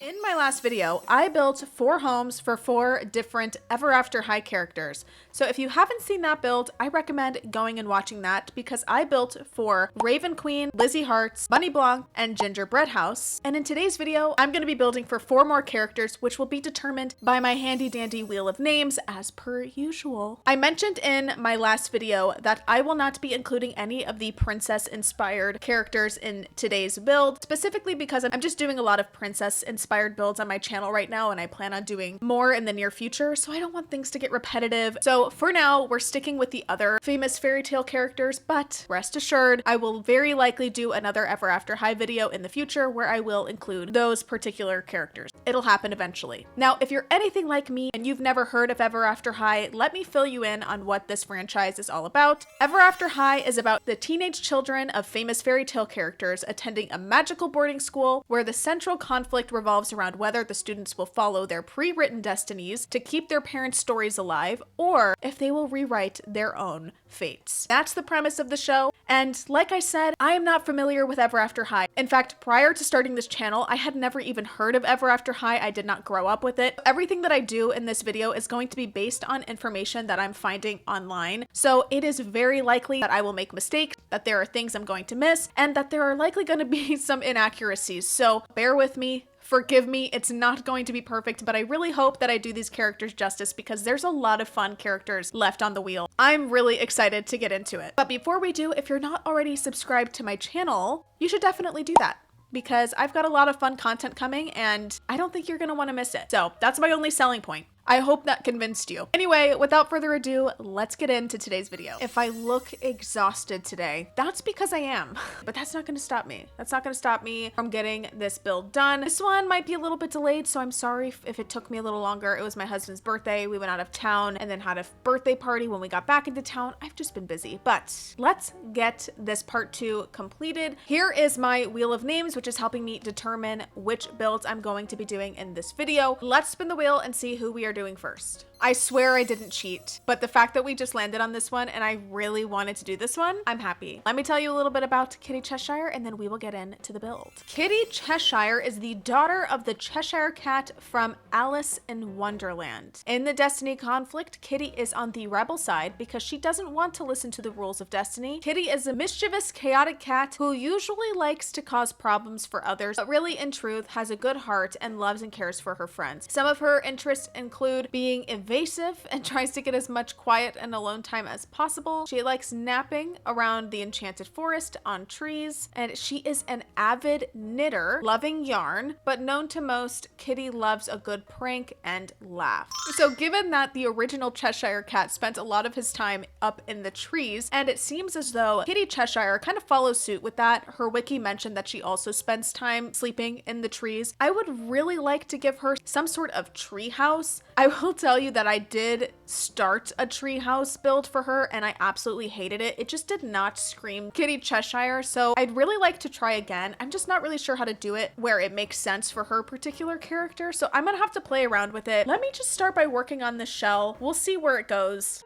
In my last video, I built 4 homes for 4 different Ever After High characters. So if you haven't seen that build, I recommend going and watching that because I built for Raven Queen, Lizzie Hearts, Bunny Blanc, and Gingerbread House. And in today's video, I'm going to be building for 4 more characters, which will be determined by my handy dandy wheel of names as per usual. I mentioned in my last video that I will not be including any of the princess inspired characters in today's build, specifically because I'm just doing a lot of princess inspired builds on my channel right now, and I plan on doing more in the near future, so I don't want things to get repetitive. So for now, we're sticking with the other famous fairy tale characters, but rest assured, I will very likely do another Ever After High video in the future where I will include those particular characters. It'll happen eventually. Now, if you're anything like me and you've never heard of Ever After High, let me fill you in on what this franchise is all about. Ever After High is about the teenage children of famous fairy tale characters attending a magical boarding school where the central conflict revolves around whether the students will follow their pre-written destinies to keep their parents' stories alive, or if they will rewrite their own fates. That's the premise of the show, and like I said, I am not familiar with Ever After High. In fact, prior to starting this channel, I had never even heard of Ever After High. I did not grow up with it. Everything that I do in this video is going to be based on information that I'm finding online, so it is very likely that I will make mistakes, that there are things I'm going to miss, and that there are likely going to be some inaccuracies, so bear with me. Forgive me, it's not going to be perfect, but I really hope that I do these characters justice because there's a lot of fun characters left on the wheel. I'm really excited to get into it. But before we do, if you're not already subscribed to my channel, you should definitely do that because I've got a lot of fun content coming and I don't think you're gonna wanna miss it. So that's my only selling point. I hope that convinced you. Anyway, without further ado, let's get into today's video. If I look exhausted today, that's because I am, but that's not gonna stop me. That's not gonna stop me from getting this build done. This one might be a little bit delayed, so I'm sorry if it took me a little longer. It was my husband's birthday. We went out of town and then had a birthday party when we got back into town. I've just been busy, but let's get this part 2 completed. Here is my wheel of names, which is helping me determine which builds I'm going to be doing in this video. Let's spin the wheel and see who we are doing first. I swear I didn't cheat, but the fact that we just landed on this one and I really wanted to do this one, I'm happy. Let me tell you a little bit about Kitty Cheshire and then we will get into the build. Kitty Cheshire is the daughter of the Cheshire Cat from Alice in Wonderland. In the Destiny conflict, Kitty is on the rebel side because she doesn't want to listen to the rules of Destiny. Kitty is a mischievous, chaotic cat who usually likes to cause problems for others, but really in truth has a good heart and loves and cares for her friends. Some of her interests include being evasive and tries to get as much quiet and alone time as possible. She likes napping around the enchanted forest on trees, and she is an avid knitter, loving yarn, but known to most, Kitty loves a good prank and laugh. So given that the original Cheshire Cat spent a lot of his time up in the trees, and it seems as though Kitty Cheshire kind of follows suit with that. Her wiki mentioned that she also spends time sleeping in the trees. I would really like to give her some sort of tree house. I will tell you that I did start a treehouse build for her and I absolutely hated it. It just did not scream Kitty Cheshire, so I'd really like to try again. I'm just not really sure how to do it where it makes sense for her particular character, so I'm gonna have to play around with it. Let me just start by working on this shell. We'll see where it goes.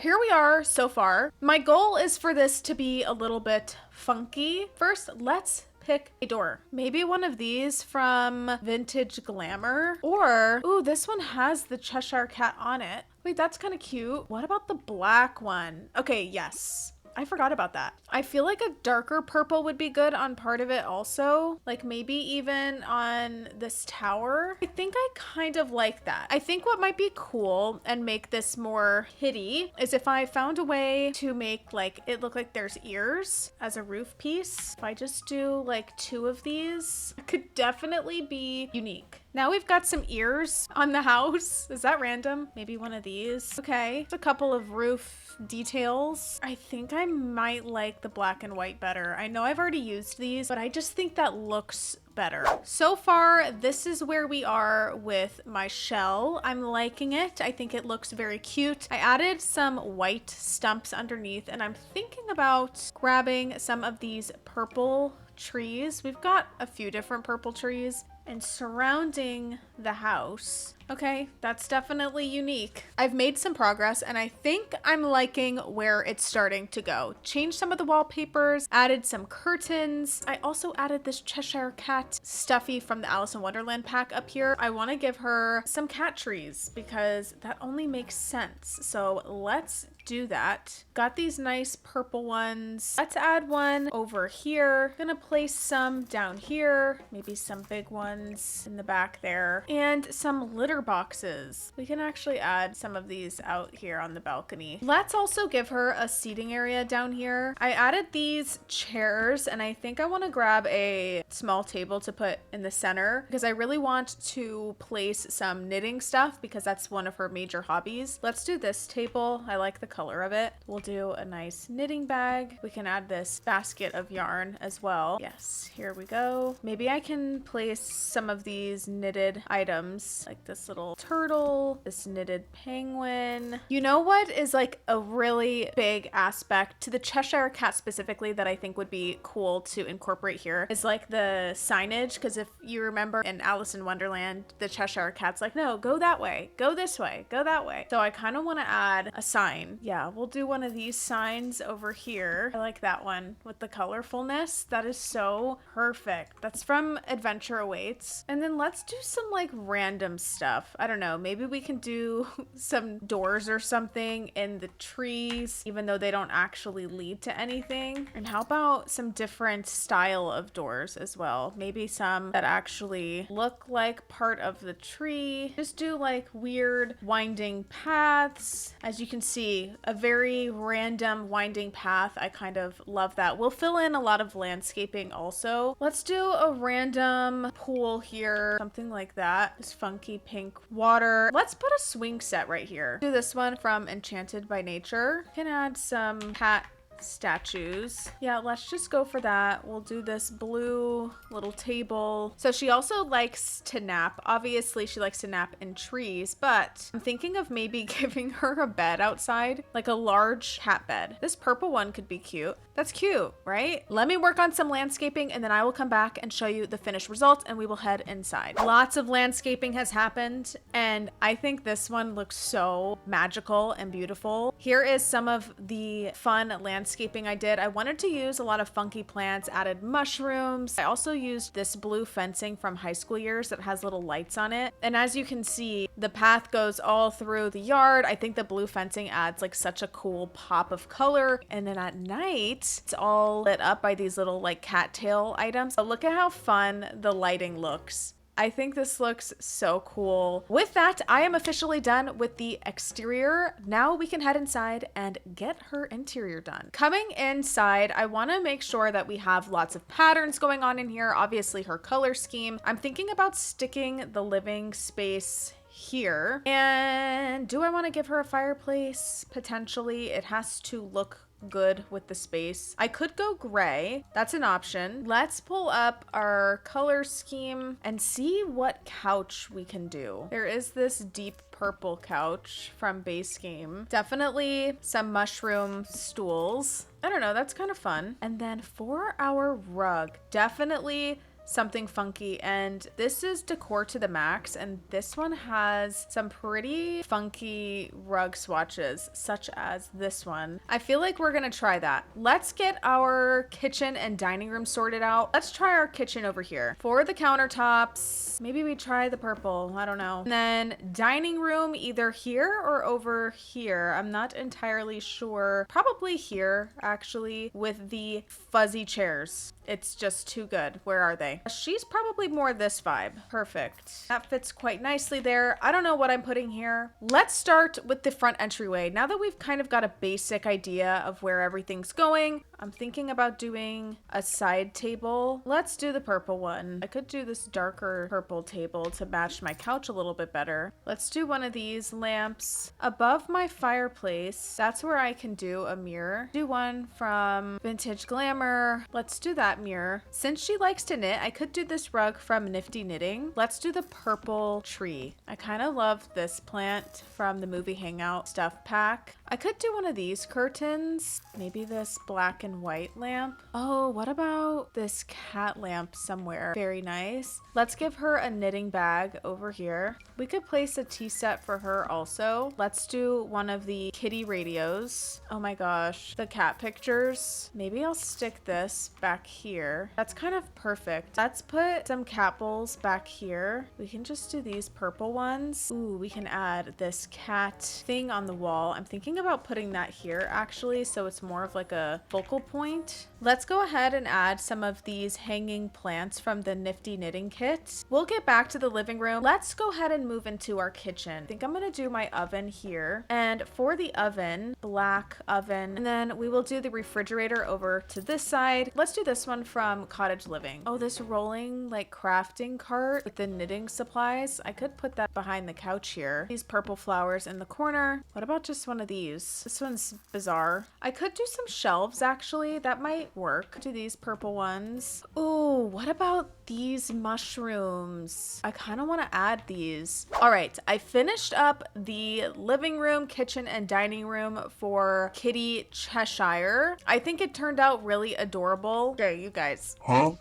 Here we are so far. My goal is for this to be a little bit funky. First, let's pick a door. Maybe one of these from Vintage Glamour, or, ooh, this one has the Cheshire Cat on it. Wait, that's kind of cute. What about the black one? Okay, yes. I forgot about that. I feel like a darker purple would be good on part of it also. Like maybe even on this tower. I think I kind of like that. I think what might be cool and make this more hitty is if I found a way to make like it look like there's ears as a roof piece. If I just do like 2 of these, it could definitely be unique. Now we've got some ears on the house. Is that random? Maybe one of these. Okay, a couple of roof details. I think I might like the black and white better. I know I've already used these, but I just think that looks better. So far, this is where we are with my shell. I'm liking it. I think it looks very cute. I added some white stumps underneath, and I'm thinking about grabbing some of these purple trees. We've got a few different purple trees. and surrounding the house. Okay, that's definitely unique. I've made some progress and I think I'm liking where it's starting to go. Changed some of the wallpapers, added some curtains. I also added this Cheshire cat stuffy from the Alice in Wonderland pack up here. I want to give her some cat trees because that only makes sense. So let's do that. Got these nice purple ones. Let's add one over here. Gonna place some down here, maybe some big ones in the back there, and some litter boxes. We can actually add some of these out here on the balcony. Let's also give her a seating area down here. I added these chairs and I think I want to grab a small table to put in the center because I really want to place some knitting stuff because that's one of her major hobbies. Let's do this table. I like the color of it. We'll do a nice knitting bag. We can add this basket of yarn as well. Yes, here we go. Maybe I can place some of these knitted items like this little turtle, this knitted penguin. You know what is like a really big aspect to the Cheshire cat specifically that I think would be cool to incorporate here is like the signage, because if you remember in Alice in Wonderland, the Cheshire cat's like, no, go that way, go this way, go that way. So I kind of want to add a sign. Yeah, we'll do one of these signs over here. I like that one with the colorfulness. That is so perfect. That's from Adventure Awaits. And then let's do some like random stuff. I don't know, maybe we can do some doors or something in the trees, even though they don't actually lead to anything. And how about some different style of doors as well? Maybe some that actually look like part of the tree. Just do like weird winding paths. As you can see, a very random winding path. I kind of love that. We'll fill in a lot of landscaping also. Let's do a random pool here, something like that. This funky pink water. Let's put a swing set right here. Do this one from Enchanted by Nature. Can add some cat statues. Yeah, let's just go for that. We'll do this blue little table. So she also likes to nap. Obviously, she likes to nap in trees, but I'm thinking of maybe giving her a bed outside, like a large cat bed. This purple one could be cute. That's cute, right? Let me work on some landscaping and then I will come back and show you the finished results and we will head inside. Lots of landscaping has happened and I think this one looks so magical and beautiful. Here is some of the fun landscaping I did. I wanted to use a lot of funky plants, added mushrooms. I also used this blue fencing from high school years that has little lights on it. And as you can see, the path goes all through the yard. I think the blue fencing adds like such a cool pop of color. And then at night, it's all lit up by these little like cattail items. But look at how fun the lighting looks. I think this looks so cool. With that, I am officially done with the exterior. Now we can head inside and get her interior done. Coming inside, I want to make sure that we have lots of patterns going on in here. Obviously her color scheme. I'm thinking about sticking the living space here. And do I want to give her a fireplace? Potentially. It has to look good with the space. I could go gray. That's an option. Let's pull up our color scheme and see what couch we can do. There is this deep purple couch from base game. Definitely some mushroom stools. I don't know, that's kind of fun. And then for our rug, definitely something funky, and this is decor to the max, and this one has some pretty funky rug swatches such as this one. I feel like we're gonna try that. Let's get our kitchen and dining room sorted out. Let's try our kitchen over here. For the countertops, maybe we try the purple, I don't know. And then dining room either here or over here. I'm not entirely sure. Probably here actually, with the fuzzy chairs. It's just too good. Where are they? She's probably more this vibe. Perfect. That fits quite nicely there. I don't know what I'm putting here. Let's start with the front entryway. Now that we've kind of got a basic idea of where everything's going, I'm thinking about doing a side table. Let's do the purple one. I could do this darker purple table to match my couch a little bit better. Let's do one of these lamps above my fireplace. That's where I can do a mirror. Do one from Vintage Glamour. Let's do that mirror. Since she likes to knit, I could do this rug from Nifty Knitting. Let's do the purple tree. I kind of love this plant from the movie Hangout stuff pack. I could do one of these curtains. Maybe this black and white lamp. Oh, what about this cat lamp somewhere? Very nice. Let's give her a knitting bag over here. We could place a tea set for her also. Let's do one of the kitty radios. Oh my gosh, the cat pictures. Maybe I'll stick this back here. That's kind of perfect. Let's put some cat bowls back here. We can just do these purple ones. Ooh, we can add this cat thing on the wall. I'm thinking about putting that here actually, so it's more of like a focal point. Let's go ahead and add some of these hanging plants from the Nifty Knitting Kit. We'll get back to the living room. Let's go ahead and move into our kitchen. I think I'm gonna do my oven here. And for the oven, black oven, and then we will do the refrigerator over to this side. Let's do this one from Cottage Living. Oh, this rolling like crafting cart with the knitting supplies. I could put that behind the couch here. These purple flowers in the corner. What about just one of these? This one's bizarre. I could do some shelves actually. That might work. Do these purple ones. Ooh, what about these mushrooms? I kind of want to add these. All right, I finished up the living room, kitchen, and dining room for Kitty Cheshire. I think it turned out really adorable. Okay, you guys. Huh?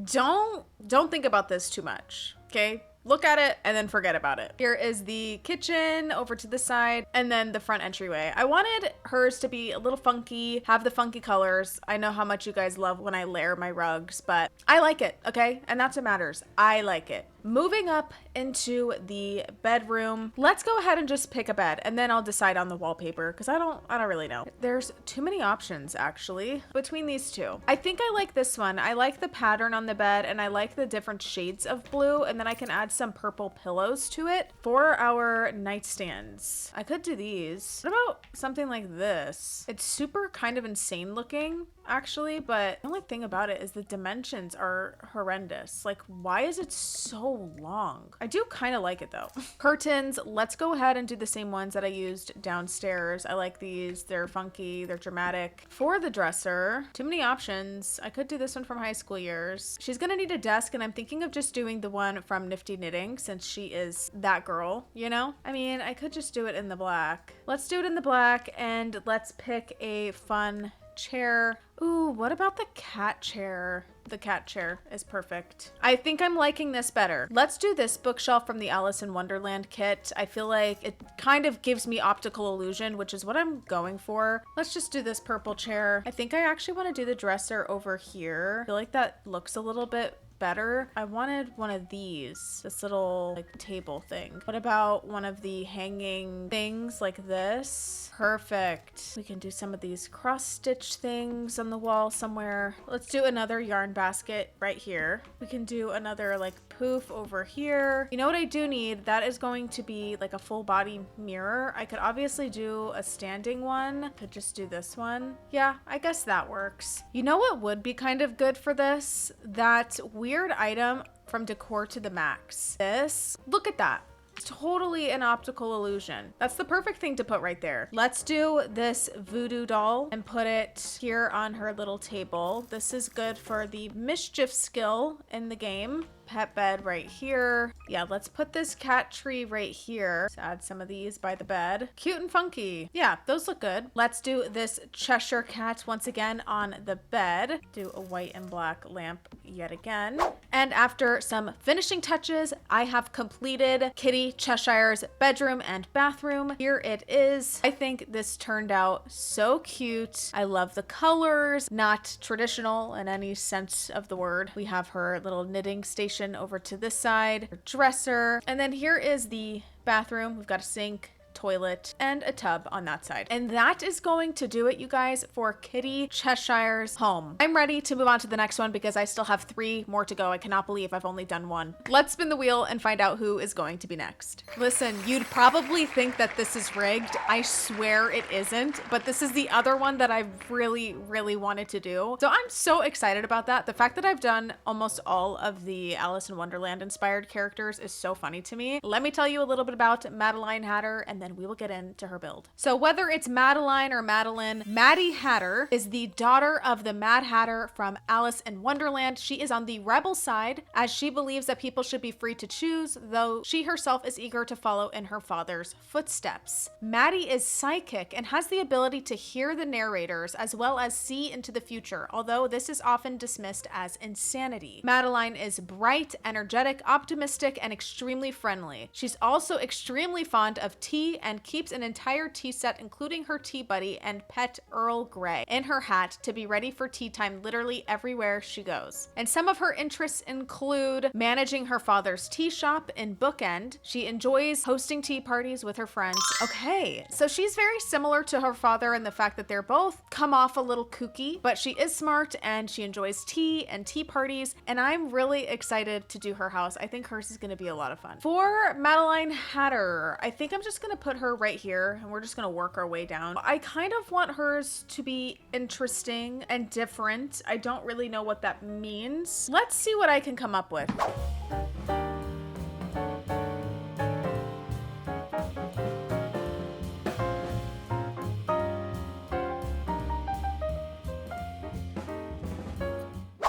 Don't think about this too much, okay? Look at it and then forget about it. Here is the kitchen over to the side and then the front entryway. I wanted hers to be a little funky, have the funky colors. I know how much you guys love when I layer my rugs, but I like it, okay? And that's what matters. I like it. Moving up into the bedroom, let's go ahead and just pick a bed and then I'll decide on the wallpaper because I don't really know. There's too many options actually between these two. I think I like this one. I like the pattern on the bed and I like the different shades of blue, and then I can add some purple pillows to it for our nightstands. I could do these. What about something like this? It's super kind of insane looking actually, but the only thing about it is the dimensions are horrendous. Like, why is it so long? I do kind of like it though. Curtains, let's go ahead and do the same ones that I used downstairs. I like these. They're funky, they're dramatic. For the dresser, too many options. I could do this one from high school years. She's gonna need a desk, and I'm thinking of just doing the one from Nifty Knitting since she is that girl, you know? I mean, I could just do it in the black. Let's do it in the black, and let's pick a fun chair. Ooh, what about the cat chair? The cat chair is perfect. I think I'm liking this better. Let's do this bookshelf from the Alice in Wonderland kit. I feel like it kind of gives me optical illusion, which is what I'm going for. Let's just do this purple chair. I think I actually want to do the dresser over here. I feel like that looks a little bit better. I wanted one of these, this little like table thing. What about one of the hanging things like this? Perfect. We can do some of these cross stitch things on the wall somewhere. Let's do another yarn basket right here. We can do another like poof over here. You know what I do need? That is going to be like a full body mirror. I could obviously do a standing one. Could just do this one. Yeah, I guess that works. You know what would be kind of good for this? That weird item from Decor to the Max. This, look at that. It's totally an optical illusion. That's the perfect thing to put right there. Let's do this voodoo doll and put it here on her little table. This is good for the mischief skill in the game. Pet bed right here. Yeah, let's put this cat tree right here. Let's add some of these by the bed. Cute and funky. Yeah, those look good. Let's do this Cheshire cat once again on the bed. Do a white and black lamp yet again. And after some finishing touches, I have completed Kitty Cheshire's bedroom and bathroom. Here it is. I think this turned out so cute. I love the colors, not traditional in any sense of the word. We have her little knitting station over to this side, her dresser, and then here is the bathroom. We've got a sink, toilet, and a tub on that side. And that is going to do it, you guys, for Kitty Cheshire's home. I'm ready to move on to the next one because I still have 3 more to go. I cannot believe I've only done 1. Let's spin the wheel and find out who is going to be next. Listen, you'd probably think that this is rigged. I swear it isn't, but this is the other one that I really, really wanted to do. So I'm so excited about that. The fact that I've done almost all of the Alice in Wonderland inspired characters is so funny to me. Let me tell you a little bit about Madeline Hatter, and and then we will get into her build. So whether it's Madeline or Madeline, Maddie Hatter is the daughter of the Mad Hatter from Alice in Wonderland. She is on the rebel side, as she believes that people should be free to choose, though she herself is eager to follow in her father's footsteps. Maddie is psychic and has the ability to hear the narrators as well as see into the future, although this is often dismissed as insanity. Madeline is bright, energetic, optimistic, and extremely friendly. She's also extremely fond of tea and keeps an entire tea set, including her tea buddy and pet Earl Grey, in her hat to be ready for tea time literally everywhere she goes. And some of her interests include managing her father's tea shop in Bookend. She enjoys hosting tea parties with her friends. Okay, so she's very similar to her father in the fact that they're both come off a little kooky, but she is smart and she enjoys tea and tea parties, and I'm really excited to do her house. I think hers is going to be a lot of fun. For Madeline Hatter, I think I'm just going to put her right here and we're just going to work our way down. I kind of want hers to be interesting and different. I don't really know what that means. Let's see what I can come up with.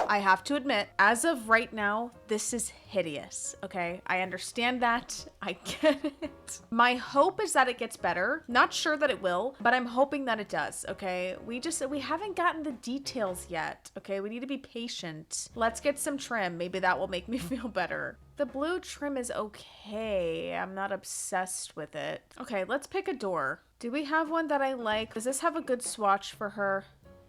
I have to admit, as of right now, this is hideous, okay? I understand that. I get it. My hope is that it gets better. Not sure that it will, but I'm hoping that it does, okay? We haven't gotten the details yet, okay? We need to be patient. Let's get some trim. Maybe that will make me feel better. The blue trim is okay. I'm not obsessed with it. Okay, let's pick a door. Do we have one that I like? Does this have a good swatch for her?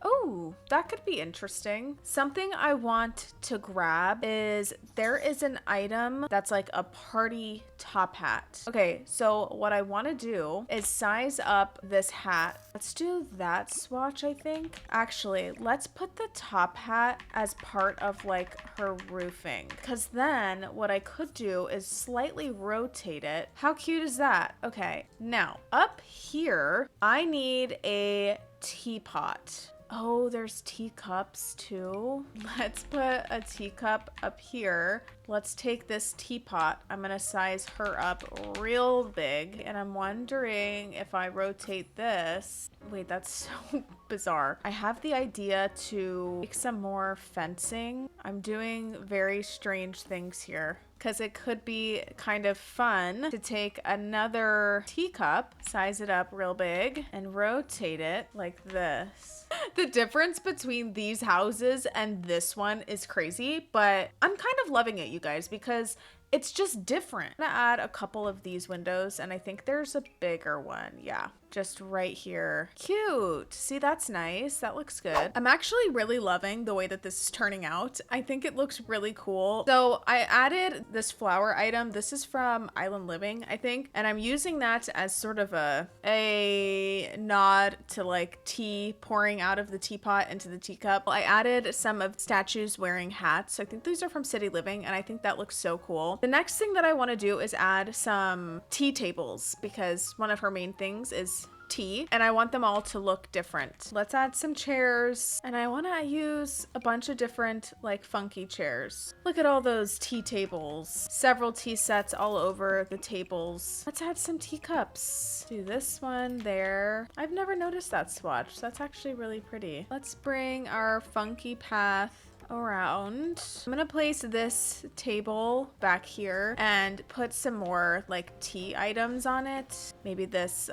Oh, that could be interesting. Something I want to grab is there is an item that's like a party top hat. Okay, so what I want to do is size up this hat. Let's do that swatch, I think. Actually, let's put the top hat as part of like her roofing, because then what I could do is slightly rotate it. How cute is that? Okay, now up here, I need a teapot. Oh, there's teacups too. Let's put a teacup up here. Let's take this teapot. I'm gonna size her up real big. And I'm wondering if I rotate this. Wait, that's so bizarre. I have the idea to make some more fencing. I'm doing very strange things here, because it could be kind of fun to take another teacup, size it up real big, and rotate it like this. The difference between these houses and this one is crazy, but I'm kind of loving it, you guys, because it's just different. I'm gonna add a couple of these windows, and I think there's a bigger one. Yeah, just right here. Cute. See, that's nice. That looks good. I'm actually really loving the way that this is turning out. I think it looks really cool. So I added this flower item. This is from Island Living, I think, and I'm using that as sort of a nod to like tea pouring out of the teapot into the teacup. I added some of statues wearing hats. I think these are from City Living, and I think that looks so cool. The next thing that I want to do is add some tea tables, because one of her main things is tea, and I want them all to look different. Let's add some chairs, and I want to use a bunch of different like funky chairs. Look at all those tea tables. Several tea sets all over the tables. Let's add some teacups. Do this one there. I've never noticed that swatch. That's actually really pretty. Let's bring our funky path around. I'm gonna place this table back here and put some more like tea items on it. Maybe this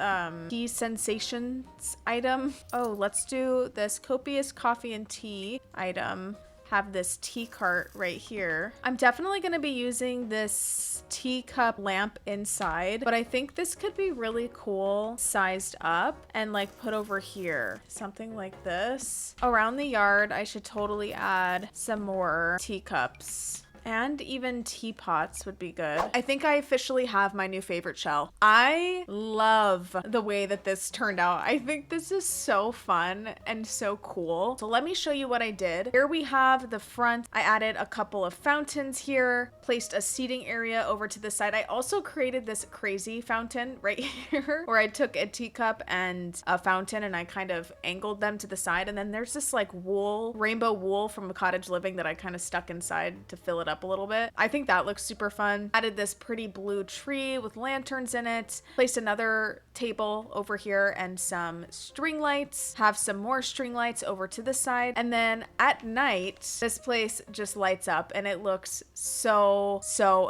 tea sensations item. Oh, let's do this copious coffee and tea item. Have this tea cart right here. I'm definitely going to be using this teacup lamp inside, but I think this could be really cool sized up and like put over here. Something like this. Around the yard, I should totally add some more teacups. And even teapots would be good. I think I officially have my new favorite shell. I love the way that this turned out. I think this is so fun and so cool. So let me show you what I did. Here we have the front. I added a couple of fountains here, placed a seating area over to the side. I also created this crazy fountain right here where I took a teacup and a fountain and I kind of angled them to the side. And then there's this like wool, rainbow wool from a Cottage Living that I kind of stuck inside to fill it up. up a little bit. I think that looks super fun. Added this pretty blue tree with lanterns in it. Placed another table over here and some string lights. Have some more string lights over to the side. And then at night, this place just lights up and it looks so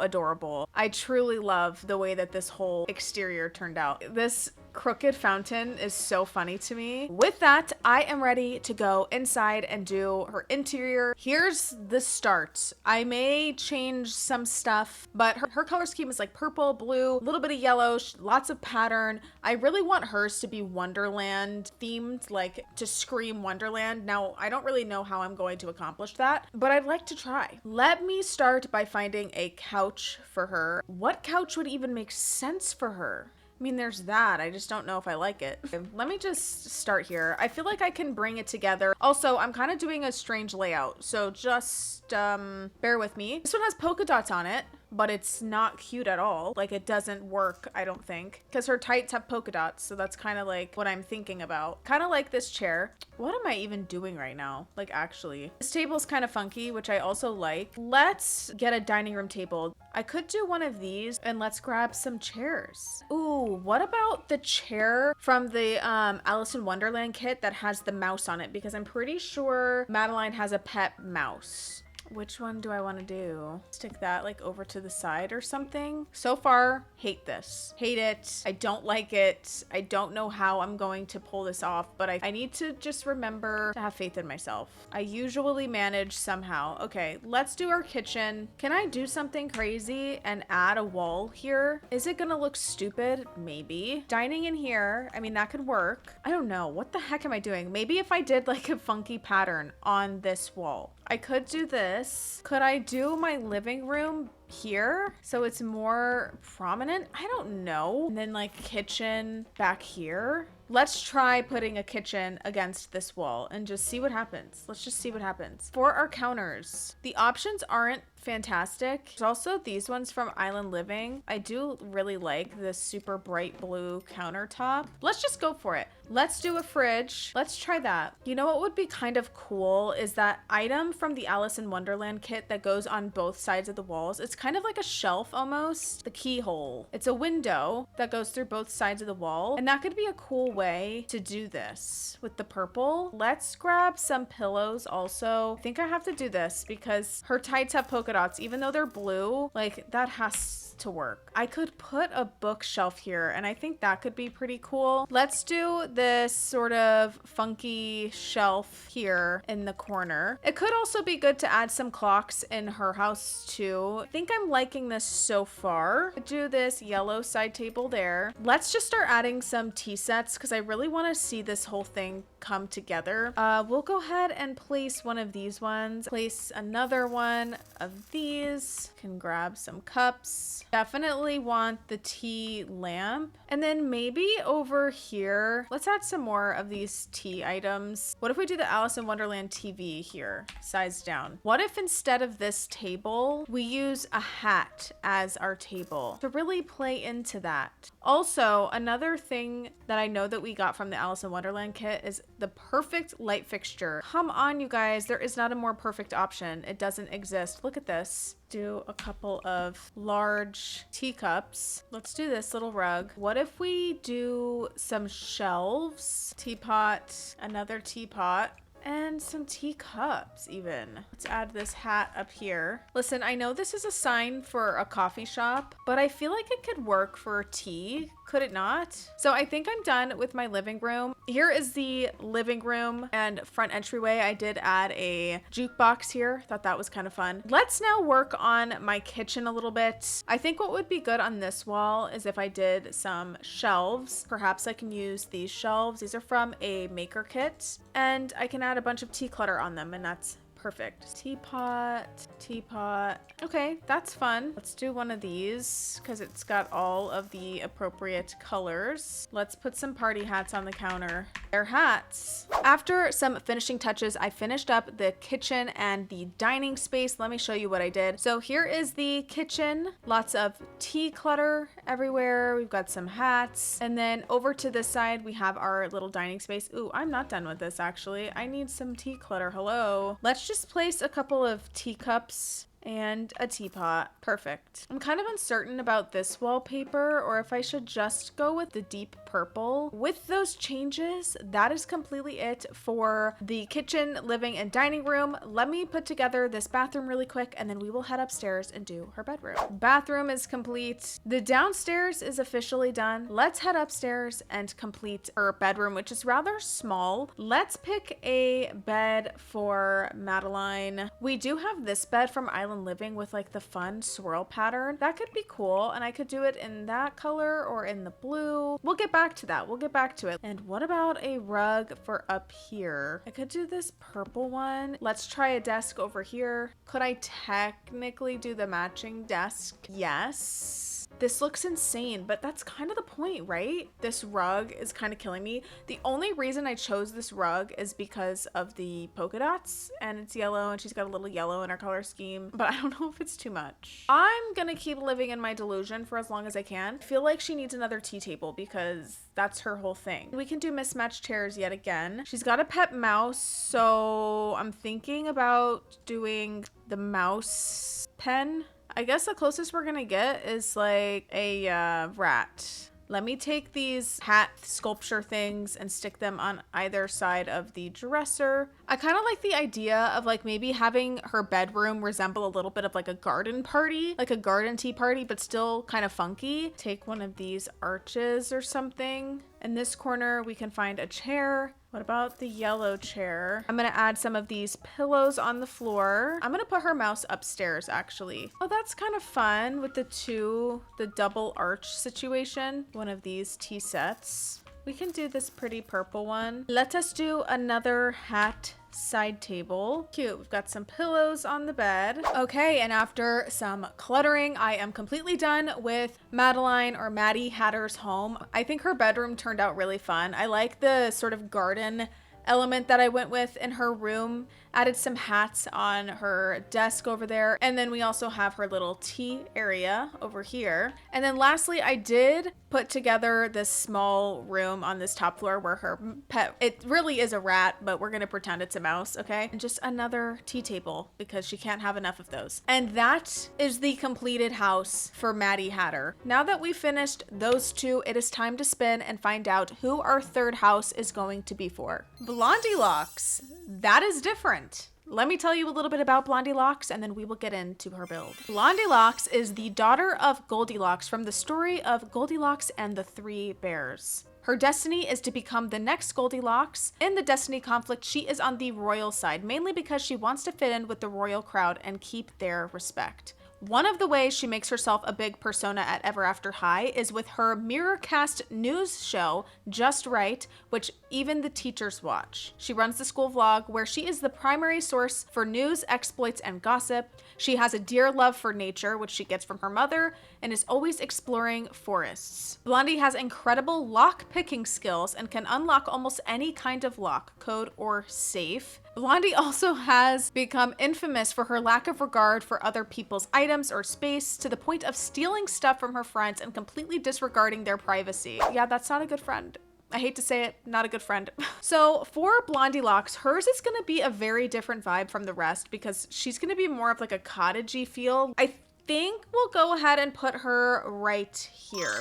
adorable. I truly love the way that this whole exterior turned out. This crooked fountain is so funny to me. With that, I am ready to go inside and do her interior. Here's the start. I may change some stuff, but her color scheme is like purple, blue, a little bit of yellow, lots of pattern. I really want hers to be Wonderland themed, like to scream Wonderland. Now, I don't really know how I'm going to accomplish that, but I'd like to try. Let me start by finding a couch for her. What couch would even make sense for her? I mean, there's that. I just don't know if I like it. Let me just start here. I feel like I can bring it together. Also, I'm kind of doing a strange layout, so just bear with me. This one has polka dots on it, but it's not cute at all. Like, it doesn't work, I don't think, because her tights have polka dots, so that's kind of like what I'm thinking about. Kind of like this chair. What am I even doing right now? Like, actually, this table is kind of funky, which I also like. Let's get a dining room table. I could do one of these, and let's grab some chairs. Ooh, what about the chair from the Alice in Wonderland kit that has the mouse on it? Because I'm pretty sure Madeline has a pet mouse. Which one do I want to do? Stick that like over to the side or something. So far, hate this. Hate it. I don't like it. I don't know how I'm going to pull this off, but I need to just remember to have faith in myself. I usually manage somehow. Okay, let's do our kitchen. Can I do something crazy and add a wall here? Is it gonna look stupid? Maybe. Dining in here, I mean, that could work. I don't know. What the heck am I doing? Maybe if I did like a funky pattern on this wall. I could do this. Could I do my living room here so it's more prominent? I don't know. And then like kitchen back here. Let's try putting a kitchen against this wall and just see what happens. Let's just see what happens. For our counters, the options aren't fantastic. There's also these ones from Island Living. I do really like this super bright blue countertop. Let's just go for it. Let's do a fridge. Let's try that. You know what would be kind of cool is that item from the Alice in Wonderland kit that goes on both sides of the walls. It's kind of like a shelf almost. The keyhole. It's a window that goes through both sides of the wall. And that could be a cool way to do this with the purple. Let's grab some pillows also. I think I have to do this because her tights have polka dots, even though they're blue. Like, that has to work. I could put a bookshelf here and I think that could be pretty cool. Let's do this sort of funky shelf here in the corner. It could also be good to add some clocks in her house too. I think I'm liking this so far. Do this yellow side table there. Let's just start adding some tea sets because I really want to see this whole thing come together. We'll go ahead and place one of these ones. Place another one of these. Can grab some cups. Definitely want the tea lamp. And then maybe over here, let's add some more of these tea items. What if we do the Alice in Wonderland TV here, size down? What if instead of this table, we use a hat as our table to really play into that? Also, another thing that I know that we got from the Alice in Wonderland kit is the perfect light fixture. Come on, you guys. There is not a more perfect option. It doesn't exist. Look at this. Do a couple of large teacups. Let's do this little rug. What if we do some shelves? Teapot, another teapot. And some teacups even. Let's add this hat up here. Listen, I know this is a sign for a coffee shop, but I feel like it could work for tea. Could it not? So I think I'm done with my living room. Here is the living room and front entryway. I did add a jukebox here. Thought that was kind of fun. Let's now work on my kitchen a little bit. I think what would be good on this wall is if I did some shelves. Perhaps I can use these shelves. These are from a maker kit. And I can add a bunch of tea clutter on them, and that's perfect. Teapot, teapot. Okay, that's fun. Let's do one of these because it's got all of the appropriate colors. Let's put some party hats on the counter. They're hats. After some finishing touches, I finished up the kitchen and the dining space. Let me show you what I did. So here is the kitchen. Lots of tea clutter everywhere. We've got some hats. And then over to this side, we have our little dining space. Ooh, I'm not done with this actually. I need some tea clutter. Hello. Let's just place a couple of teacups and a teapot. Perfect. I'm kind of uncertain about this wallpaper or if I should just go with the deep purple. With those changes, that is completely it for the kitchen, living, and dining room. Let me put together this bathroom really quick and then we will head upstairs and do her bedroom. Bathroom is complete. The downstairs is officially done. Let's head upstairs and complete her bedroom, which is rather small. Let's pick a bed for Madeline. We do have this bed from Island Living with like the fun swirl pattern. That could be cool, and I could do it in that color or in the blue. We'll get back to that. We'll get back to it. And what about a rug for up here? I could do this purple one. Let's try a desk over here. Could I technically do the matching desk? Yes. This looks insane, but that's kind of the point, right? This rug is kind of killing me. The only reason I chose this rug is because of the polka dots, and it's yellow, and she's got a little yellow in her color scheme, but I don't know if it's too much. I'm gonna keep living in my delusion for as long as I can. I feel like she needs another tea table because that's her whole thing. We can do mismatched chairs yet again. She's got a pet mouse, so I'm thinking about doing the mouse pen. I guess the closest we're gonna get is like a rat. Let me take these hat sculpture things and stick them on either side of the dresser. I kind of like the idea of like maybe having her bedroom resemble a little bit of like a garden party, like a garden tea party, but still kind of funky. Take one of these arches or something. In this corner, we can find a chair. What about the yellow chair? I'm gonna add some of these pillows on the floor. I'm gonna put her mouse upstairs, actually. Oh, that's kind of fun with the double arch situation. One of these tea sets. We can do this pretty purple one. Let us do another hat side table. Cute. We've got some pillows on the bed. Okay, and after some cluttering, I am completely done with Madeline or Maddie Hatter's home. I think her bedroom turned out really fun. I like the sort of garden element that I went with in her room. Added some hats on her desk over there. And then we also have her little tea area over here. And then lastly, I did put together this small room on this top floor where her pet, it really is a rat, but we're gonna pretend it's a mouse, okay? And just another tea table because she can't have enough of those. And that is the completed house for Maddie Hatter. Now that we've finished those two, it is time to spin and find out who our third house is going to be for. Blondie Lockes. That is different. Let me tell you a little bit about Blondie Lockes and then we will get into her build. Blondie Lockes is the daughter of Goldilocks from the story of Goldilocks and the Three Bears. Her destiny is to become the next Goldilocks. In the destiny conflict, she is on the royal side, mainly because she wants to fit in with the royal crowd and keep their respect. One of the ways she makes herself a big persona at Ever After High is with her mirror-cast news show, Just Right, which even the teachers watch. She runs the school vlog where she is the primary source for news, exploits, and gossip. She has a dear love for nature, which she gets from her mother, and is always exploring forests. Blondie has incredible lock-picking skills and can unlock almost any kind of lock, code, or safe. Blondie also has become infamous for her lack of regard for other people's items or space, to the point of stealing stuff from her friends and completely disregarding their privacy. Yeah, that's not a good friend. I hate to say it, not a good friend. So for Blondie Lockes, hers is gonna be a very different vibe from the rest because she's gonna be more of like a cottagey feel. I think we'll go ahead and put her right here.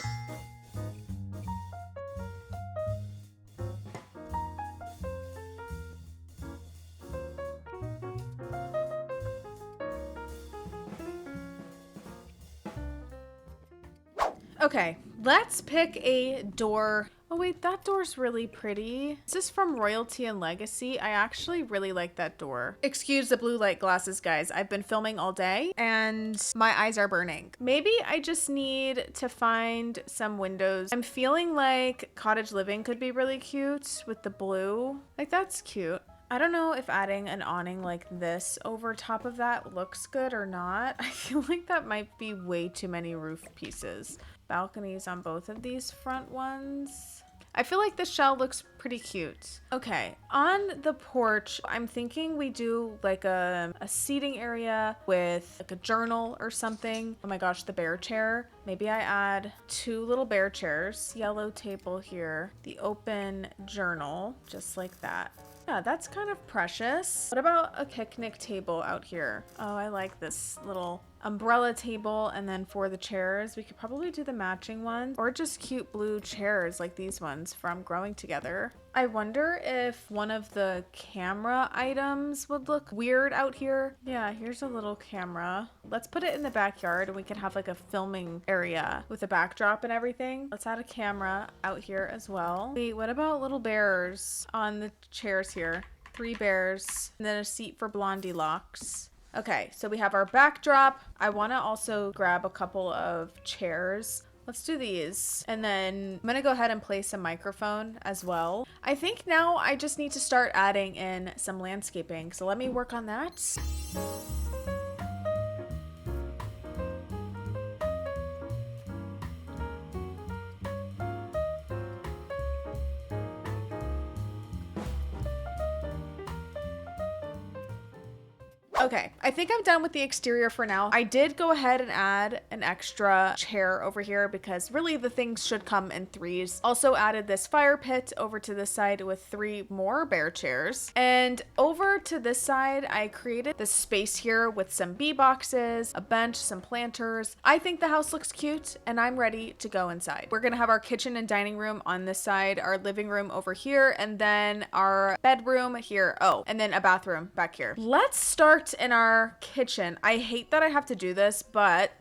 Okay, let's pick a door. Oh wait, that door's really pretty. This is from Royalty and Legacy. I actually really like that door. Excuse the blue light glasses, guys. I've been filming all day and my eyes are burning. Maybe I just need to find some windows. I'm feeling like cottage living could be really cute with the blue. Like, that's cute. I don't know if adding an awning like this over top of that looks good or not. I feel like that might be way too many roof pieces. Balconies on both of these front ones. I feel like this shell looks pretty cute. Okay, on the porch, I'm thinking we do like a seating area with like a journal or something. Oh my gosh, the bear chair. Maybe I add 2 little bear chairs, yellow table here, the open journal, just like that. Yeah, that's kind of precious. What about a picnic table out here? Oh, I like this little umbrella table. And then for the chairs, we could probably do the matching ones or just cute blue chairs like these ones from Growing Together. I wonder if one of the camera items would look weird out here. Yeah, here's a little camera. Let's put it in the backyard and we can have like a filming area with a backdrop and everything. Let's add a camera out here as well. Wait, what about little bears on the chairs here? 3 bears and then a seat for Blondie Lockes. Okay, so we have our backdrop. I want to also grab a couple of chairs. Let's do these. And then I'm gonna go ahead and place a microphone as well. I think now I just need to start adding in some landscaping. So let me work on that. Okay, I think I'm done with the exterior for now. I did go ahead and add an extra chair over here because really the things should come in 3s. Also added this fire pit over to this side with 3 more bear chairs. And over to this side, I created this space here with some bee boxes, a bench, some planters. I think the house looks cute and I'm ready to go inside. We're gonna have our kitchen and dining room on this side, our living room over here, and then our bedroom here. Oh, and then a bathroom back here. Let's start in our kitchen. I hate that I have to do this, but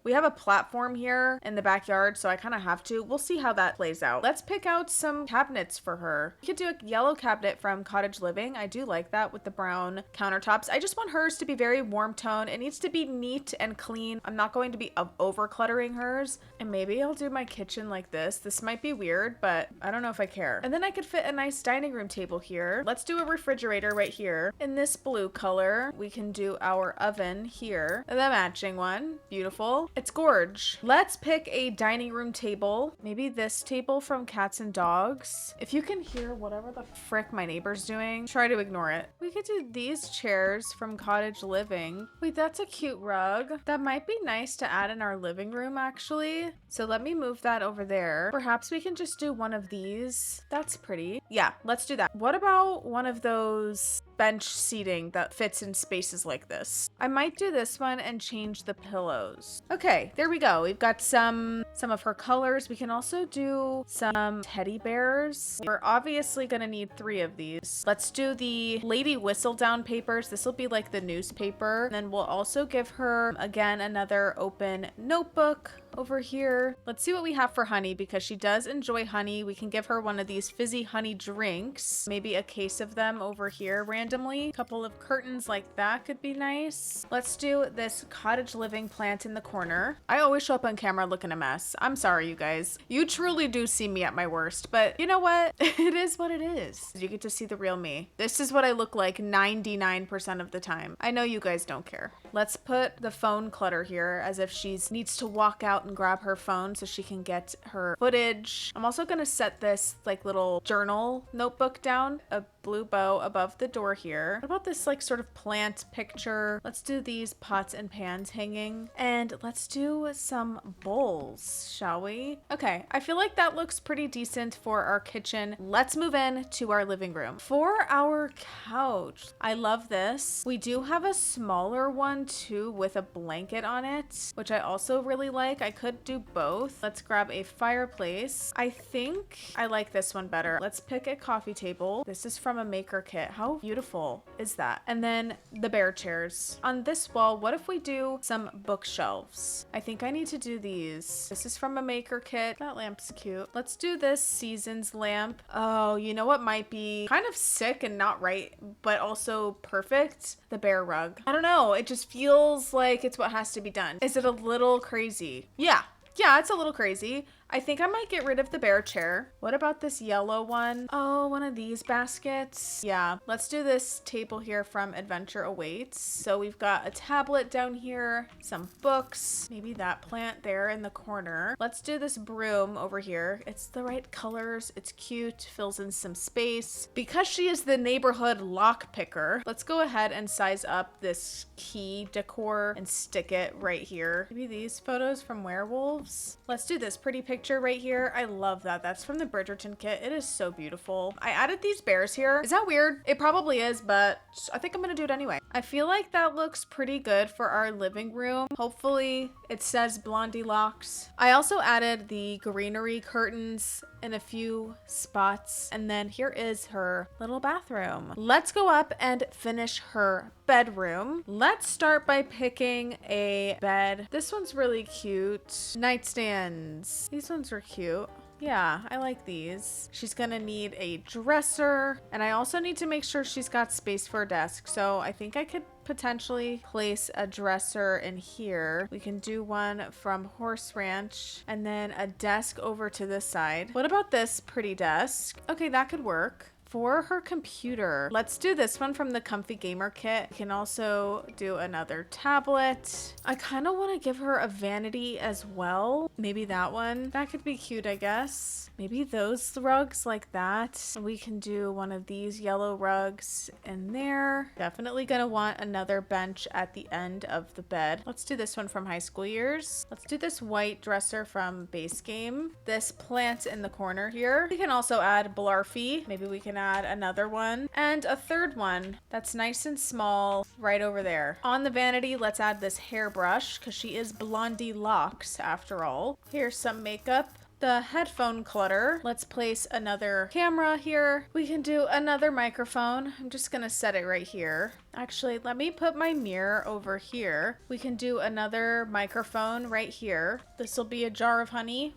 we have a platform here in the backyard, so I kind of have to. We'll see how that plays out. Let's pick out some cabinets for her. We could do a yellow cabinet from Cottage Living. I do like that with the brown countertops. I just want hers to be very warm tone. It needs to be neat and clean. I'm not going to be over cluttering hers. And maybe I'll do my kitchen like this. This might be weird, but I don't know if I care. And then I could fit a nice dining room table here. Let's do a refrigerator right here in this blue color. We can do our oven here, the matching one. Beautiful. It's gorge. Let's pick a dining room table. Maybe this table from Cats and Dogs. If you can hear whatever the frick my neighbor's doing, try to ignore it. We could do these chairs from Cottage Living. Wait, that's a cute rug. That might be nice to add in our living room actually. So let me move that over there. Perhaps we can just do one of these. That's pretty. Yeah, let's do that. What about one of those bench seating that fits in spaces like this? I might do this one and change the pillows. Okay, there we go. We've got some of her colors. We can also do some teddy bears. We're obviously gonna need 3 of these. Let's do the lady whistle down papers. This will be like the newspaper. And then we'll also give her again another open notebook over here. Let's see what we have for honey because she does enjoy honey. We can give her one of these fizzy honey drinks, maybe a case of them over here randomly. A couple of curtains like that could be nice. Let's do this Cottage Living plant in the corner. I always show up on camera looking a mess. I'm sorry, you guys. You truly do see me at my worst, but you know what? It is what it is. You get to see the real me. This is what I look like 99% of the time. I know you guys don't care. Let's put the phone clutter here as if she needs to walk out and grab her phone so she can get her footage. I'm also gonna set this like little journal notebook down, a blue bow above the door here. What about this like sort of plant picture? Let's do these pots and pans hanging, and let's do some bowls, shall we? Okay, I feel like that looks pretty decent for our kitchen. Let's move in to our living room. For our couch, I love this. We do have a smaller one too with a blanket on it, which I also really like. I could do both. Let's grab a fireplace. I think I like this one better. Let's pick a coffee table. This is from a maker kit. How beautiful is that? And then the bear chairs. On this wall, what if we do some bookshelves? I think I need to do these. This is from a maker kit. That lamp's cute. Let's do this Seasons lamp. Oh, you know what might be kind of sick and not right, but also perfect? The bear rug. I don't know. It just feels like it's what has to be done. Is it a little crazy? Yeah, it's a little crazy. I think I might get rid of the bear chair. What about this yellow one? Oh, one of these baskets. Yeah, let's do this table here from Adventure Awaits. So we've got a tablet down here, some books, maybe that plant there in the corner. Let's do this broom over here. It's the right colors. It's cute, fills in some space. Because she is the neighborhood lock picker, let's go ahead and size up this key decor and stick it right here. Maybe these photos from werewolves. Let's do this pretty picture picture right here. I love that. That's from the Bridgerton kit. It is so beautiful. I added these bears here. Is that weird? It probably is, but I think I'm gonna do it anyway. I feel like that looks pretty good for our living room. Hopefully it says Blondie Lockes. I also added the greenery curtains in a few spots. And then here is her little bathroom. Let's go up and finish her bedroom. Let's start by picking a bed. This one's really cute. Nightstands. These ones are cute. Yeah, I like these. She's gonna need a dresser, and I also need to make sure she's got space for a desk. So I think I could potentially place a dresser in here. We can do one from Horse Ranch, and then a desk over to this side. What about this pretty desk? Okay, that could work. For her computer, let's do this one from the Comfy Gamer kit. We can also do another tablet. I kind of want to give her a vanity as well. Maybe that one. That could be cute, I guess. Maybe those rugs like that. We can do one of these yellow rugs in there. Definitely gonna want another bench at the end of the bed. Let's do this one from High School Years. Let's do this white dresser from Base Game. This plant in the corner here. We can also add Blarfy. Maybe we can add another one and a third one that's nice and small right over there. On the vanity, let's add this hairbrush because she is Blondie Lockes after all. Here's some makeup. The headphone clutter. Let's place another camera here. We can do another microphone. I'm just gonna set it right here. Actually, let me put my mirror over here. We can do another microphone right here. This will be a jar of honey.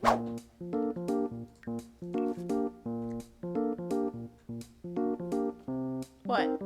What?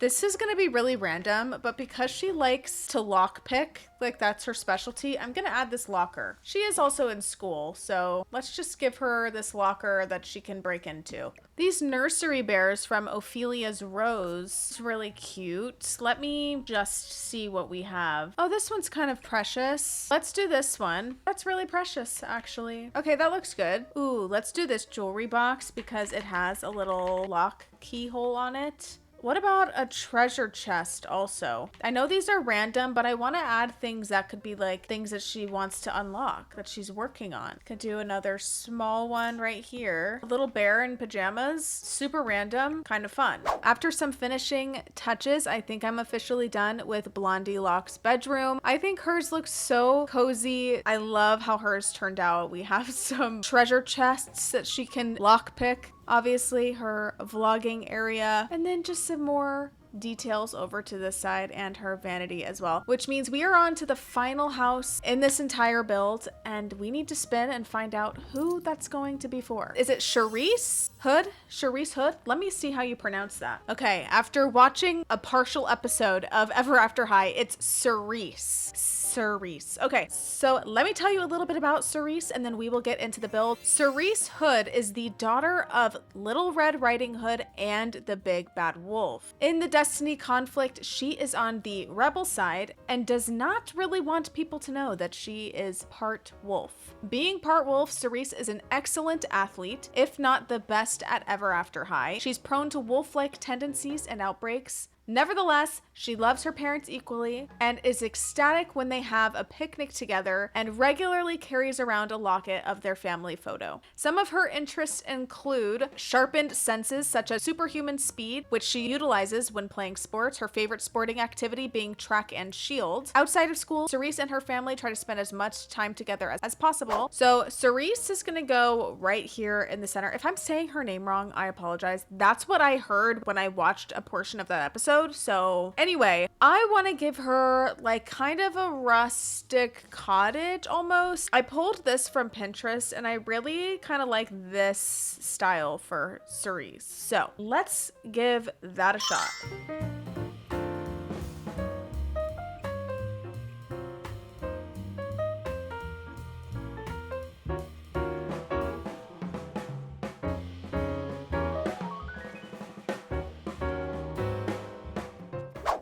This is gonna be really random, but because she likes to lockpick, like that's her specialty, I'm gonna add this locker. She is also in school, so let's just give her this locker that she can break into. These nursery bears from Ophelia's Rose is really cute. Let me just see what we have. Oh, this one's kind of precious. Let's do this one. That's really precious, actually. Okay, that looks good. Ooh, let's do this jewelry box because it has a little lock keyhole on it. What about a treasure chest also? I know these are random, but I want to add things that could be like things that she wants to unlock, that she's working on. Could do another small one right here. A little bear in pajamas. Super random, kind of fun. After some finishing touches, I think I'm officially done with Blondie Lockes' bedroom. I think hers looks so cozy. I love how hers turned out. We have some treasure chests that she can lockpick. Obviously her vlogging area, and then just some more details over to this side and her vanity as well, which means we are on to the final house in this entire build, and we need to spin and find out who that's going to be for. Is it Cerise Hood? Cerise Hood? Let me see how you pronounce that. Okay, after watching a partial episode of Ever After High, it's Cerise. Cerise. Okay, so let me tell you a little bit about Cerise and then we will get into the build. Cerise Hood is the daughter of Little Red Riding Hood and the Big Bad Wolf. In the Destiny conflict, she is on the rebel side and does not really want people to know that she is part wolf. Being part wolf, Cerise is an excellent athlete, if not the best at Ever After High. She's prone to wolf-like tendencies and outbreaks. Nevertheless, she loves her parents equally and is ecstatic when they have a picnic together and regularly carries around a locket of their family photo. Some of her interests include sharpened senses such as superhuman speed, which she utilizes when playing sports, her favorite sporting activity being track and shield. Outside of school, Cerise and her family try to spend as much time together as possible. So Cerise is gonna go right here in the center. If I'm saying her name wrong, I apologize. That's what I heard when I watched a portion of that episode. So anyway, I want to give her like kind of a rustic cottage almost. I pulled this from Pinterest and I really kind of like this style for Cerise. So let's give that a shot.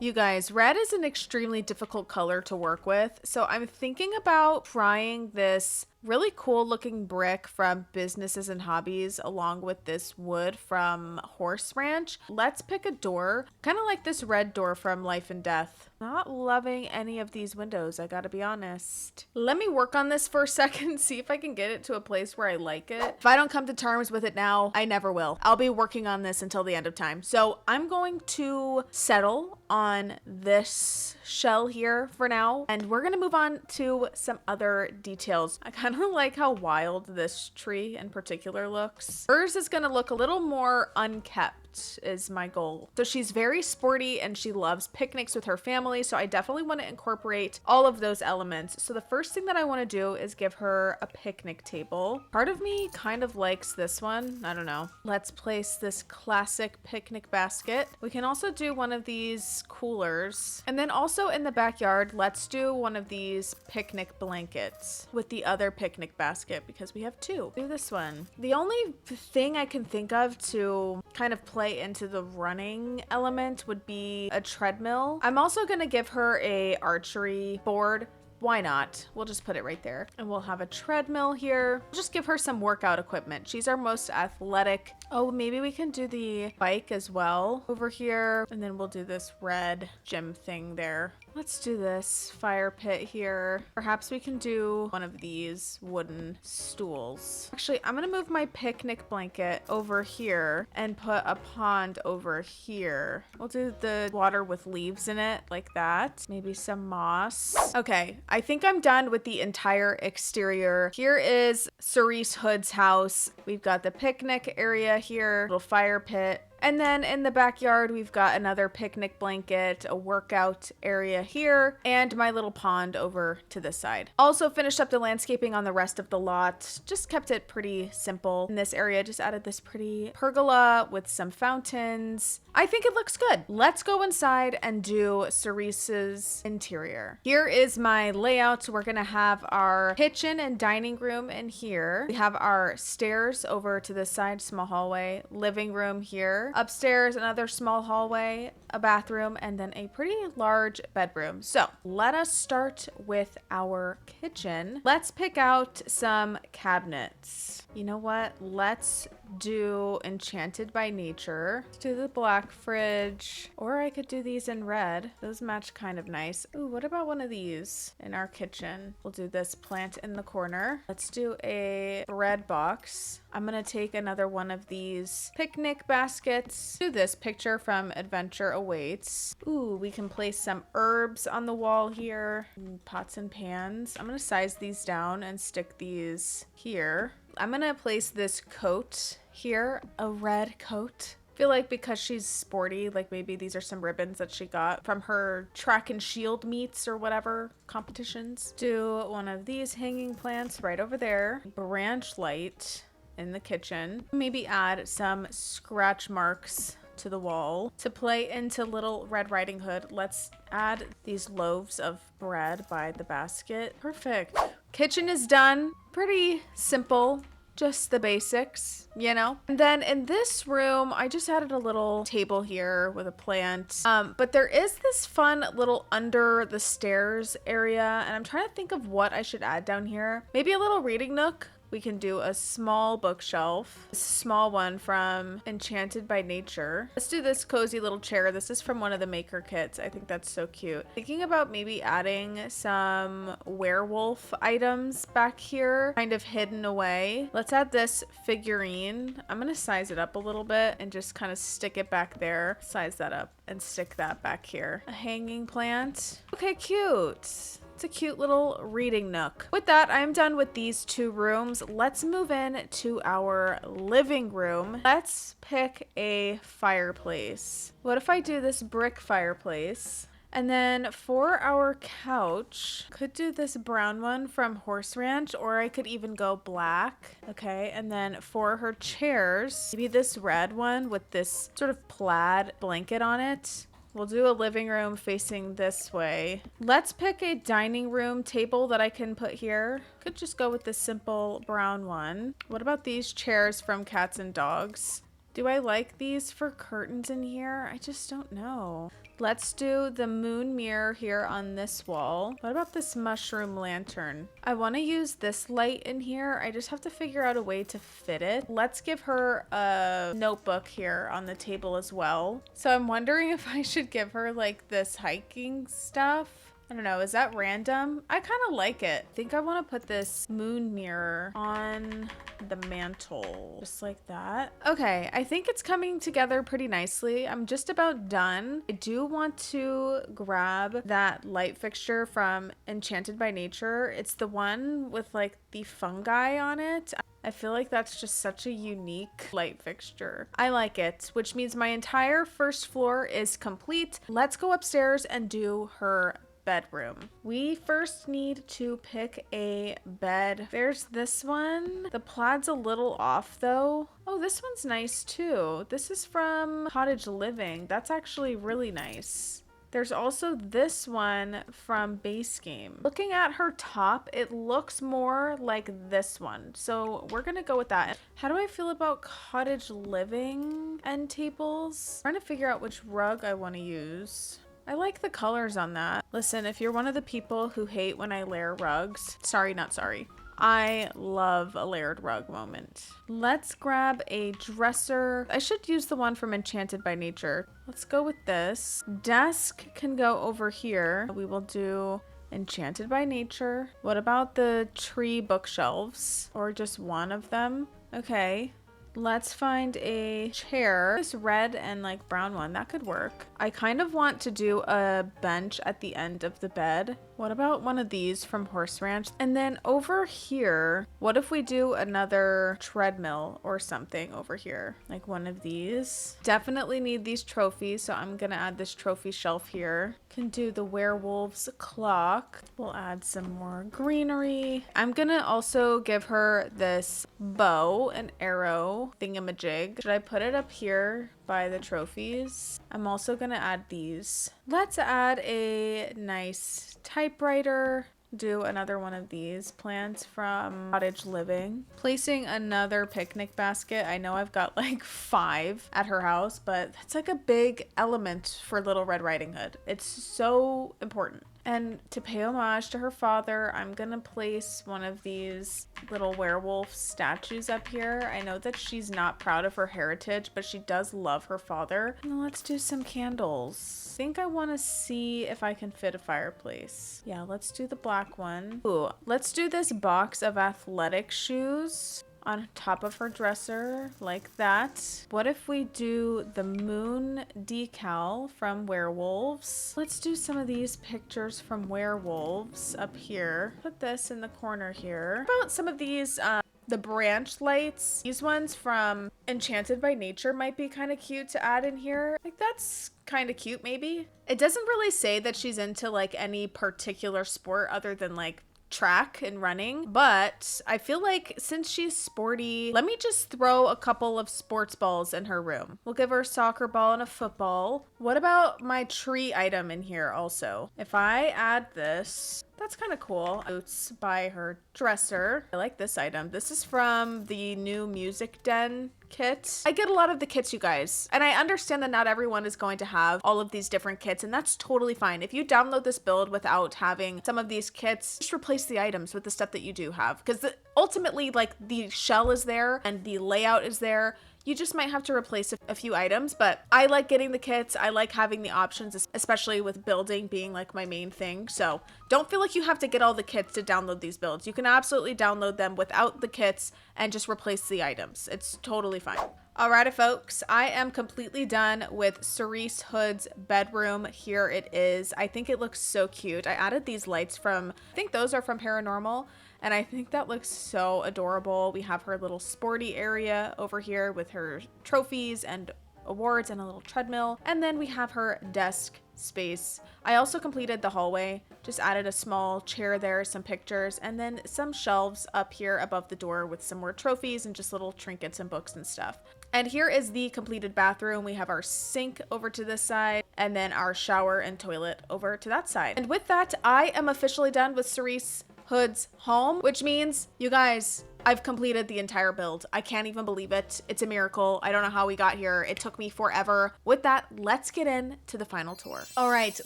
You guys, red is an extremely difficult color to work with, so I'm thinking about trying this really cool looking brick from Businesses and Hobbies along with this wood from Horse Ranch. Let's pick a door, kind of like this red door from Life and Death. Not loving any of these windows, I gotta be honest. Let me work on this for a second, see if I can get it to a place where I like it. If I don't come to terms with it now, I never will. I'll be working on this until the end of time. So I'm going to settle on this shell here for now, and we're gonna move on to some other details. I kind of like how wild this tree in particular looks. Hers is gonna look a little more unkept is my goal. So she's very sporty and she loves picnics with her family, so I definitely want to incorporate all of those elements. So the first thing that I want to do is give her a picnic table. Part of me kind of likes this one. I don't know. Let's place this classic picnic basket. We can also do one of these coolers. And then also in the backyard, let's do one of these picnic blankets with the other picnic basket because we have two. Do this one. The only thing I can think of to kind of play into the running element would be a treadmill. I'm also going to give her a archery board. Why not? We'll just put it right there. And we'll have a treadmill here. Just give her some workout equipment. She's our most athletic. Oh, maybe we can do the bike as well over here. And then we'll do this red gym thing there. Let's do this fire pit here. Perhaps we can do one of these wooden stools. Actually, I'm gonna move my picnic blanket over here and put a pond over here. We'll do the water with leaves in it like that. Maybe some moss. Okay, I think I'm done with the entire exterior. Here is Cerise Hood's house. We've got the picnic area here, little fire pit. And then in the backyard, we've got another picnic blanket, a workout area here, and my little pond over to this side. Also finished up the landscaping on the rest of the lot. Just kept it pretty simple. In this area, just added this pretty pergola with some fountains. I think it looks good. Let's go inside and do Cerise's interior. Here is my layout. We're gonna have our kitchen and dining room in here. We have our stairs over to this side, small hallway, living room here. Upstairs, another small hallway, a bathroom, and then a pretty large bedroom. So let us start with our kitchen. Let's pick out some cabinets. You know what? Let's do Enchanted by Nature. Let's do the black fridge, or I could do these in red. Those match kind of nice. Ooh, what about one of these in our kitchen? We'll do this plant in the corner. Let's do a bread box. I'm gonna take another one of these picnic baskets. Do this picture from Adventure Awaits. Ooh, we can place some herbs on the wall here. Pots and pans. I'm gonna size these down and stick these here. I'm gonna place this coat here, a red coat. I feel like because she's sporty, like maybe these are some ribbons that she got from her track and shield meets or whatever competitions. Do one of these hanging plants right over there. Branch light in the kitchen. Maybe add some scratch marks to the wall. To play into Little Red Riding Hood, let's add these loaves of bread by the basket. Perfect. Kitchen is done. Pretty simple. Just the basics, you know? And then in this room, I just added a little table here with a plant. But there is this fun little under the stairs area, and I'm trying to think of what I should add down here. Maybe a little reading nook. We can do a small bookshelf, a small one from Enchanted by Nature. Let's do this cozy little chair. This is from one of the maker kits. I think that's so cute. Thinking about maybe adding some werewolf items back here, kind of hidden away. Let's add this figurine. I'm gonna size it up a little bit and just kind of stick it back there. Size that up and stick that back here. A hanging plant. Okay, cute. It's a cute little reading nook. With that, I'm done with these two rooms. Let's move in to our living room. Let's pick a fireplace. What if I do this brick fireplace? And then for our couch, could do this brown one from Horse Ranch, or I could even go black. Okay, and then for her chairs, maybe this red one with this sort of plaid blanket on it. We'll do a living room facing this way. Let's pick a dining room table that I can put here. Could just go with this simple brown one. What about these chairs from Cats and Dogs? Do I like these for curtains in here? I just don't know. Let's do the moon mirror here on this wall. What about this mushroom lantern? I want to use this light in here. I just have to figure out a way to fit it. Let's give her a notebook here on the table as well. So I'm wondering if I should give her like this hiking stuff. I don't know, is that random? I kind of like it. I think I want to put this moon mirror on the mantle, just like that. Okay, I think it's coming together pretty nicely. I'm just about done. I do want to grab that light fixture from Enchanted by Nature. It's the one with like the fungi on it. I feel like that's just such a unique light fixture. I like it, which means my entire first floor is complete. Let's go upstairs and do her bedroom. We first need to pick a bed. There's this one. The plaid's a little off though. Oh, this one's nice too. This is from Cottage Living. That's actually really nice. There's also this one from Base Game. Looking at her top, it looks more like this one. So we're gonna go with that. How do I feel about Cottage Living end tables? I'm trying to figure out which rug I want to use. I like the colors on that. Listen, if you're one of the people who hate when I layer rugs, sorry, not sorry. I love a layered rug moment. Let's grab a dresser. I should use the one from Enchanted by Nature. Let's go with this. Desk can go over here. We will do Enchanted by Nature. What about the tree bookshelves? Or just one of them? Okay. Let's find a chair. This red and like brown one, that could work. I kind of want to do a bench at the end of the bed. What about one of these from Horse Ranch? And then over here, what if we do another treadmill or something over here? Like one of these. Definitely need these trophies, so I'm gonna add this trophy shelf here. Can do the werewolf's clock. We'll add some more greenery. I'm gonna also give her this bow and arrow thingamajig. Should I put it up here by the trophies? I'm also gonna add these. Let's add a nice typewriter. Do another one of these plants from Cottage Living. Placing another picnic basket. I know I've got like 5 at her house, but that's like a big element for Little Red Riding Hood. It's so important. And to pay homage to her father, I'm gonna place one of these little werewolf statues up here. I know that she's not proud of her heritage, but she does love her father. And let's do some candles. I think I want to see if I can fit a fireplace. Yeah, let's do the black one. Ooh, let's do this box of athletic shoes on top of her dresser like that. What if we do the moon decal from werewolves? Let's do some of these pictures from werewolves up here. Put this in the corner here. How about some of these the branch lights? These ones from Enchanted by Nature might be kind of cute to add in here. Like that's kind of cute maybe. It doesn't really say that she's into like any particular sport other than like track and running, but I feel like since she's sporty, let me just throw a couple of sports balls in her room. We'll give her a soccer ball and a football. What about my tree item in here also? If I add this, that's kind of cool. Boots by her dresser. I like this item. This is from the new Music Den kit. I get a lot of the kits, you guys, and I understand that not everyone is going to have all of these different kits, and that's totally fine. If you download this build without having some of these kits, just replace the items with the stuff that you do have, because ultimately, like, the shell is there and the layout is there. You just might have to replace a few items, but I like getting the kits. I like having the options, especially with building being like my main thing. So don't feel like you have to get all the kits to download these builds. You can absolutely download them without the kits and just replace the items. It's totally fine. Alrighty, folks, I am completely done with Cerise Hood's bedroom. Here it is. I think it looks so cute. I added these lights from, I think those are from Paranormal, and I think that looks so adorable. We have her little sporty area over here with her trophies and awards and a little treadmill. And then we have her desk space. I also completed the hallway, just added a small chair there, some pictures, and then some shelves up here above the door with some more trophies and just little trinkets and books and stuff. And here is the completed bathroom. We have our sink over to this side and then our shower and toilet over to that side. And with that, I am officially done with Cerise Hood's home, which means, you guys, I've completed the entire build. I can't even believe it. It's a miracle. I don't know how we got here. It took me forever. With that, let's get into the final tour. All right,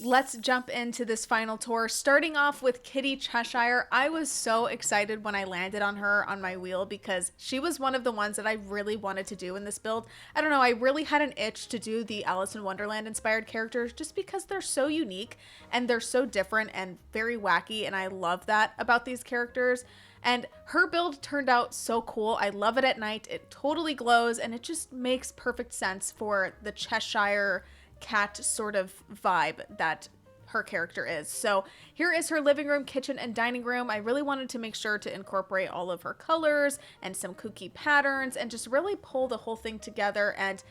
let's jump into this final tour. Starting off with Kitty Cheshire. I was so excited when I landed on her on my wheel because she was one of the ones that I really wanted to do in this build. I don't know, I really had an itch to do the Alice in Wonderland inspired characters just because they're so unique and they're so different and very wacky, and I love that about these characters. And her build turned out so cool. I love it at night. It totally glows and it just makes perfect sense for the Cheshire cat sort of vibe that her character is. So here is her living room, kitchen, and dining room. I really wanted to make sure to incorporate all of her colors and some kooky patterns and just really pull the whole thing together. And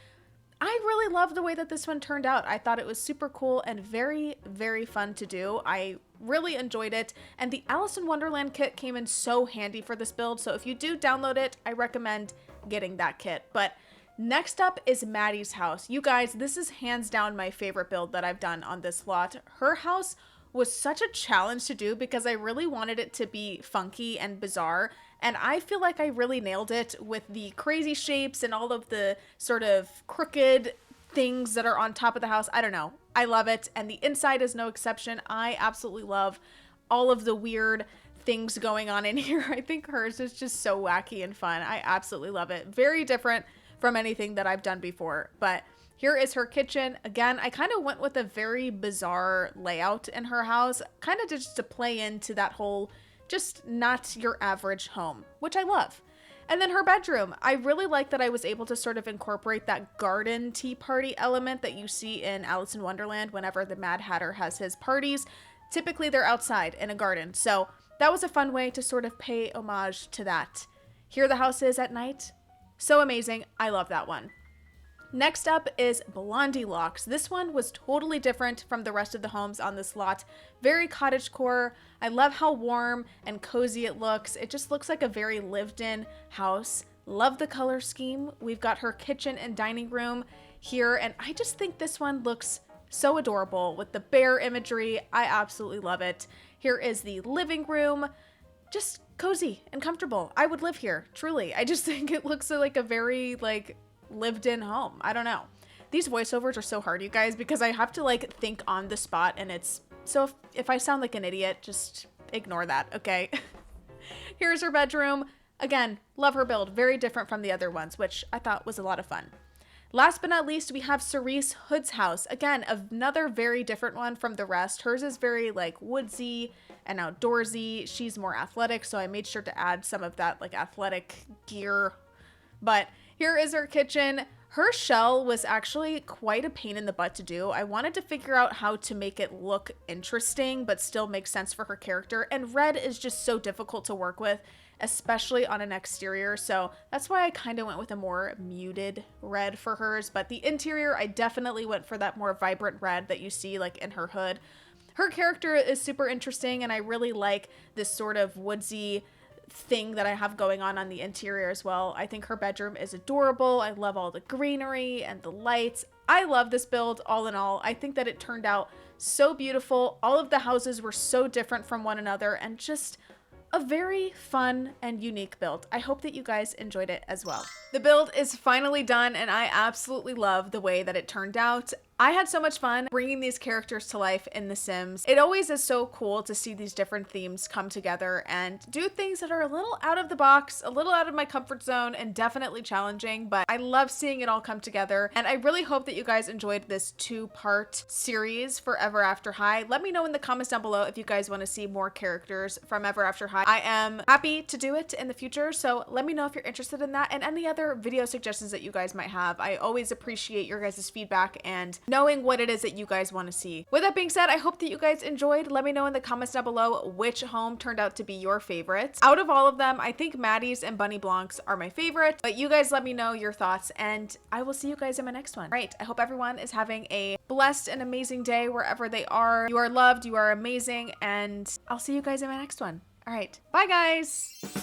I really love the way that this one turned out. I thought it was super cool and very, very fun to do. I really enjoyed it. And the Alice in Wonderland kit came in so handy for this build. So if you do download it, I recommend getting that kit. But next up is Maddie's house. You guys, this is hands down my favorite build that I've done on this lot. Her house was such a challenge to do because I really wanted it to be funky and bizarre. And I feel like I really nailed it with the crazy shapes and all of the sort of crooked things that are on top of the house. I don't know. I love it. And the inside is no exception. I absolutely love all of the weird things going on in here. I think hers is just so wacky and fun. I absolutely love it. Very different from anything that I've done before. But here is her kitchen. Again, I kind of went with a very bizarre layout in her house, kind of just to play into that whole just not your average home, which I love. And then her bedroom. I really like that I was able to sort of incorporate that garden tea party element that you see in Alice in Wonderland whenever the Mad Hatter has his parties. Typically they're outside in a garden. So that was a fun way to sort of pay homage to that. Here the house is at night. So amazing. I love that one. Next up is Blondie Lockes. This one was totally different from the rest of the homes on this lot. Very cottagecore. I love how warm and cozy it looks. It just looks like a very lived-in house. Love the color scheme. We've got her kitchen and dining room here, and I just think this one looks so adorable with the bear imagery. I absolutely love it. Here is the living room. Just cozy and comfortable. I would live here, truly. I just think it looks like a very lived in home. I don't know. These voiceovers are so hard, you guys, because I have to think on the spot, and it's so if I sound like an idiot, just ignore that, okay? Here's her bedroom. Again, love her build. Very different from the other ones, which I thought was a lot of fun. Last but not least, we have Cerise Hood's house. Again, another very different one from the rest. Hers is very woodsy and outdoorsy. She's more athletic, so I made sure to add some of that athletic gear. But here is her kitchen. Her shell was actually quite a pain in the butt to do. I wanted to figure out how to make it look interesting, but still make sense for her character. And red is just so difficult to work with, especially on an exterior. So that's why I kind of went with a more muted red for hers. But the interior, I definitely went for that more vibrant red that you see in her hood. Her character is super interesting, and I really like this sort of woodsy thing that I have going on the interior as well. I think her bedroom is adorable. I love all the greenery and the lights. I love this build all in all. I think that it turned out so beautiful. All of the houses were so different from one another and just a very fun and unique build. I hope that you guys enjoyed it as well. The build is finally done, and I absolutely love the way that it turned out. I had so much fun bringing these characters to life in The Sims. It always is so cool to see these different themes come together and do things that are a little out of the box, a little out of my comfort zone, and definitely challenging, but I love seeing it all come together. And I really hope that you guys enjoyed this 2-part series for Ever After High. Let me know in the comments down below if you guys want to see more characters from Ever After High. I am happy to do it in the future, so let me know if you're interested in that and any other video suggestions that you guys might have. I always appreciate your guys' feedback and knowing what it is that you guys want to see. With that being said, I hope that you guys enjoyed. Let me know in the comments down below which home turned out to be your favorite. Out of all of them, I think Maddie's and Bunny Blanc's are my favorite, but you guys let me know your thoughts, and I will see you guys in my next one. All right, I hope everyone is having a blessed and amazing day wherever they are. You are loved, you are amazing, and I'll see you guys in my next one. All right, bye guys.